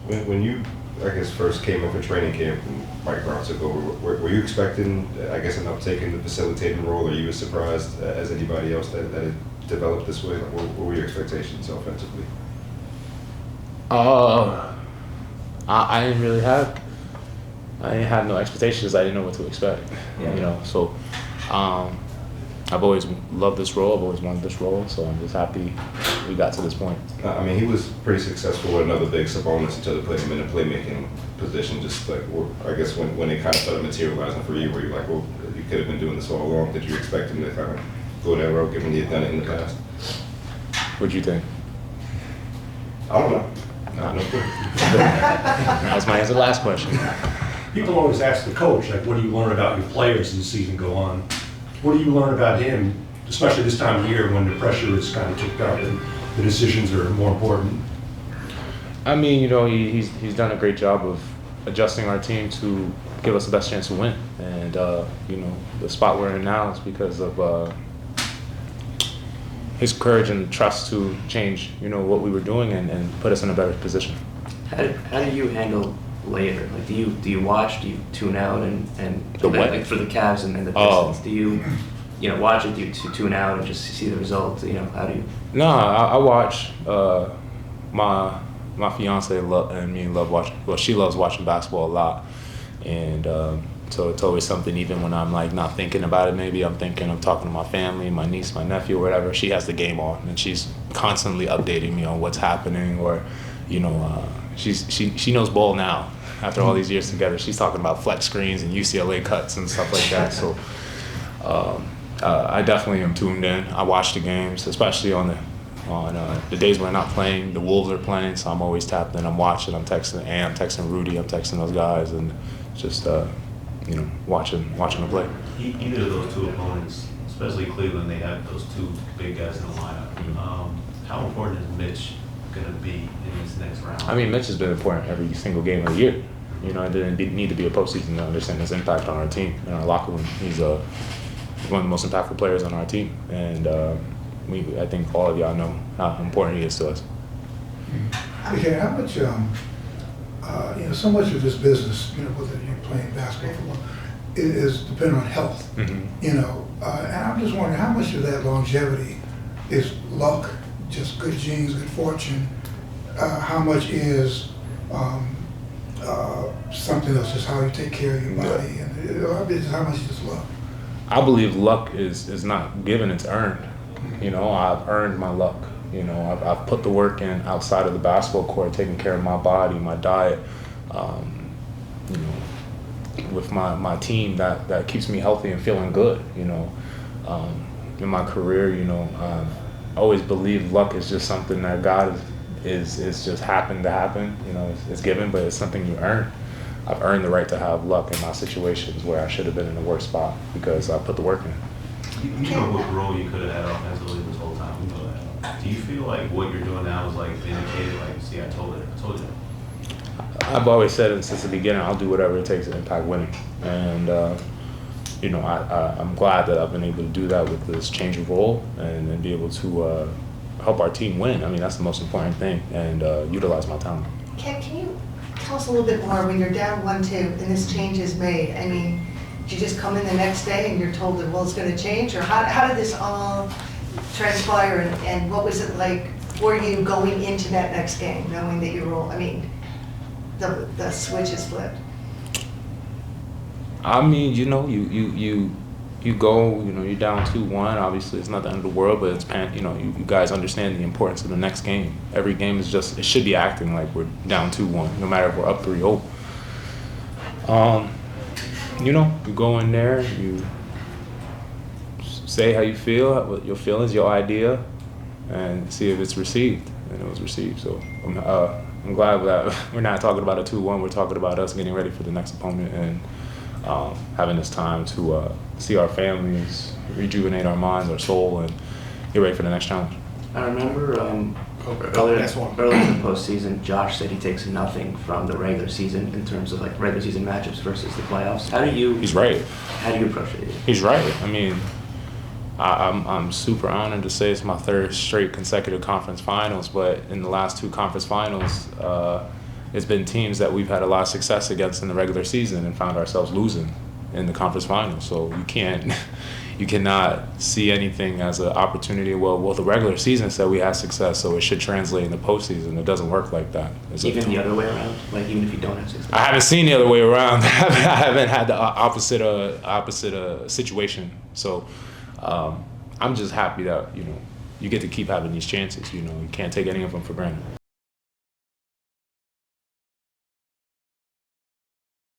When you, I guess, first came in for training camp and Mike Brown took over, were you expecting, I guess, an uptake in the facilitating role? Are you as surprised as anybody else that it developed this way? Like, what were your expectations offensively? I didn't really have. I didn't have no expectations. I didn't know what to expect. Yeah. You know, so I've always loved this role. I've always wanted this role. So I'm just happy we got to this point. I mean, he was pretty successful with another big Sabonis until they put him in a playmaking position. Just like, I guess when it kind of started materializing for you, where you're like, well, you could have been doing this all along. Did you expect him to kind of go that route, given he had done it in the past? What'd you think? I don't know. That was my answer to the last question. People always ask the coach, like, what do you learn about your players as the season go on? What do you learn about him, especially this time of year when the pressure is kind of kicked up and the decisions are more important? I mean, you know, he's done a great job of adjusting our team to give us the best chance to win. And, you know, the spot we're in now is because of his courage and trust to change, you know, what we were doing and put us in a better position. How do you handle later? Like, do you watch? Do you tune out and The what? like for the Cavs and the Pistons? Do you watch it? Do you tune out and just see the results? You know, how do you? No, I watch. My fiance and me love watching. Well, she loves watching basketball a lot, and so it's always something. Even when I'm like not thinking about it, maybe I'm thinking of talking to my family, my niece, my nephew, or whatever. She has the game on, and she's constantly updating me on what's happening, or, you know, she knows ball now. After all these years together, she's talking about flex screens and UCLA cuts and stuff like that. So I definitely am tuned in. I watch the games, especially on the days when I'm not playing. The Wolves are playing, so I'm always tapped in. I'm watching. I'm texting Rudy. I'm texting those guys, and just you know, watching the play. Either of those two opponents, especially Cleveland, they have those two big guys in the lineup. How important is Mitch going to be in this next round? I mean, Mitch has been important every single game of the year. You know, it didn't need to be a postseason to understand his impact on our team and our locker room. He's one of the most impactful players on our team, and I think all of y'all know how important he is to us. Okay, how much, you know, so much of this business, you know, whether you're playing basketball, football, is dependent on health. Mm-hmm. You know, and I'm just wondering how much of that longevity is luck, just good genes, good fortune. How much is something else, just how you take care of your body, and how much is luck? I believe luck is not given, it's earned. You know, I've earned my luck. You know, I've put the work in outside of the basketball court, taking care of my body, my diet, you know, with my team that keeps me healthy and feeling good, you know. In my career, you know, I always believe luck is just something that God is just happened to happen, you know, it's given, but it's something you earn. I've earned the right to have luck in my situations where I should have been in the worst spot because I put the work in. You know what role you could have had offensively this whole time. You know that. Do you feel like what you're doing now is like vindicated? Like, see, I told you. I've always said it since the beginning, I'll do whatever it takes to impact winning. And, you know, I'm glad that I've been able to do that with this change of role and be able to help our team win. I mean, that's the most important thing, and utilize my talent. Can you tell us a little bit more when you're down 1-2 and this change is made? I mean, did you just come in the next day and you're told that, well, it's going to change? Or how did this all transpire, and what was it like for you going into that next game, knowing that the switch is flipped? I mean, you know, you go, you know, you're down 2-1. Obviously, it's not the end of the world, but it's, you know, you guys understand the importance of the next game. Every game is just, it should be acting like we're down 2-1, no matter if we're up 3-0. You know, you go in there, you say how you feel, what your feelings, your idea, and see if it's received. And it was received. So I'm glad that we're not talking about a 2-1. We're talking about us getting ready for the next opponent and having this time to see our families, rejuvenate our minds, our soul, and get ready for the next challenge. I remember earlier in the postseason, Josh said he takes nothing from the regular season in terms of like regular season matchups versus the playoffs. He's right. How do you approach it? He's right. I mean, I'm super honored to say it's my third straight consecutive conference finals, but in the last two conference finals, it's been teams that we've had a lot of success against in the regular season and found ourselves losing in the conference finals. So you cannot see anything as an opportunity. Well, the regular season said we had success, so it should translate in the postseason. It doesn't work like that. Even the other way around, like even if you don't have success. I haven't seen the other way around. I haven't had the opposite situation. So I'm just happy that you get to keep having these chances. You can't take any of them for granted.